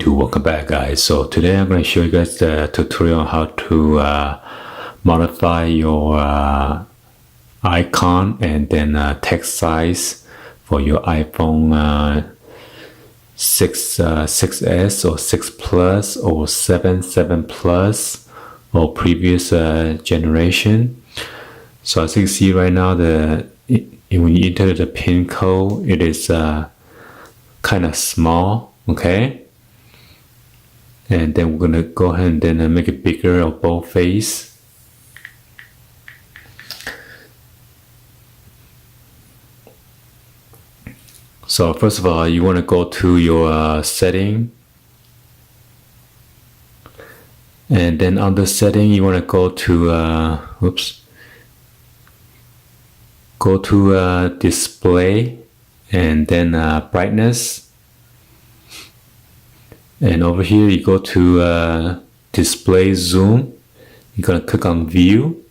YouTube, welcome back guys. So today I'm going to show you guys the tutorial on how to modify your icon and then text size for your iPhone 6s or 6 Plus or 7 Plus or previous generation. So as you can see right now, when you enter the pin code, it is kind of small, okay? And then we're gonna go ahead and then make it bigger on both face. So first of all, you want to go to your setting, and then under setting you want to go to display and then brightness, and over here you go to display zoom. You're gonna click on view.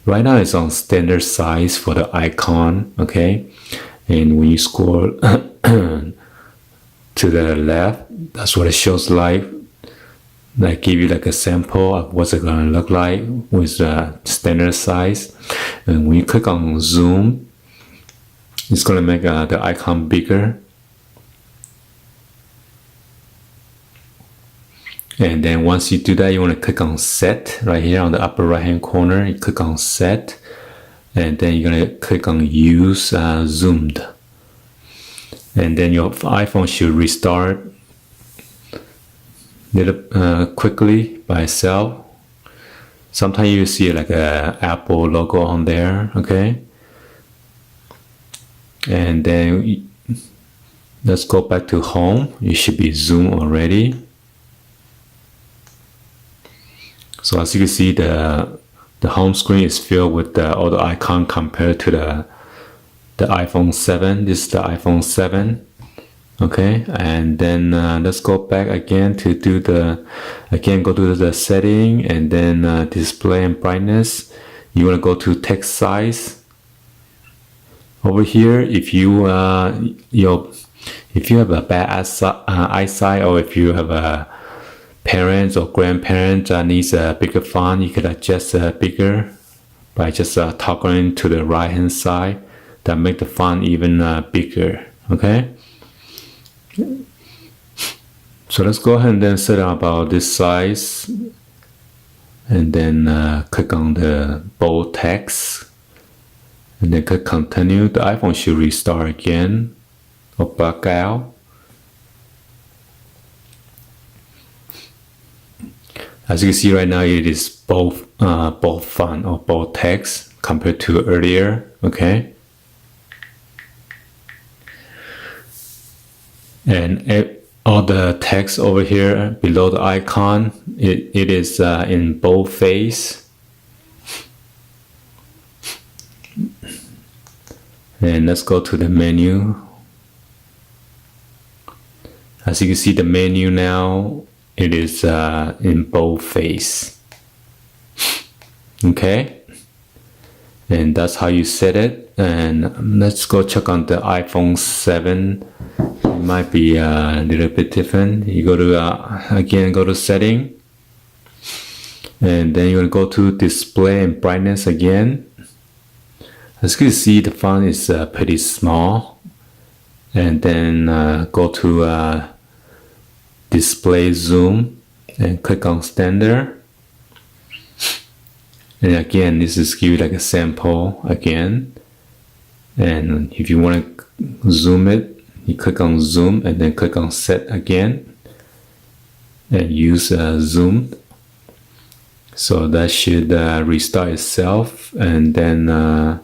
Right now it's on standard size for the icon, okay? And when you scroll to the left, that's what it shows like. I give you like a sample of what's it gonna look like with the standard size. And when you click on zoom, it's gonna make the icon bigger. And then once you do that, you want to click on set right here on the upper right hand corner. You click on set, and then you're gonna click on use zoomed, and then your iPhone should restart quickly by itself. Sometimes you see like a Apple logo on there, okay? And then let's go back to home. You should be zoomed already. So as you can see, the home screen is filled with all the icon compared to the iPhone 7. This is the iPhone 7, okay? And then let's go back again to do go to the setting and then display and brightness. You want to go to text size. Over here, if you have a bad eyesight, or if you have a parents or grandparents that needs a bigger font, you could adjust bigger by just toggling to the right hand side. That make the font even bigger, okay? So let's go ahead and then set up about this size, and then click on the bold text, and then click continue. The iPhone should restart again or back out. As you can see right now, it is both font or both text compared to earlier, okay? And all the text over here below the icon, it is in boldface. And let's go to the menu. As you can see, the menu now, it is in boldface, okay? And that's how you set it. And let's go check on the iPhone 7. It might be a little bit different. You go to again, go to setting, and then you're gonna go to display and brightness again. As you can see, the font is pretty small. And then go to display zoom and click on standard. And again, this is give you like a sample again. And if you want to zoom it, you click on zoom and then click on set again and use zoom. So that should restart itself, and then no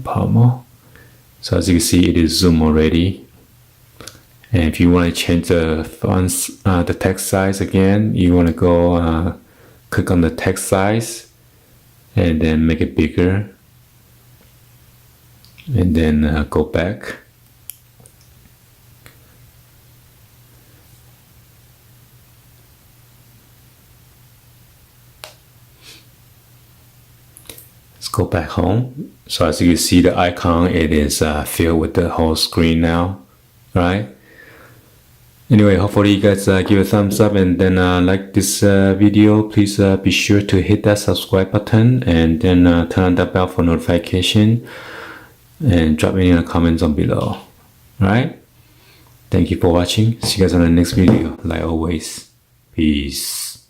problem. So as you can see, it is zoom already. And if you want to change the fonts, the text size again, you want to go click on the text size and then make it bigger, and then go back. Let's go back home. So as you can see, the icon, it is filled with the whole screen now. right? Anyway, hopefully you guys give a thumbs up and then like this video. Please be sure to hit that subscribe button and then turn on that bell for notification and drop me in the comments on below. Alright? Thank you for watching. See you guys on the next video. Like always. Peace.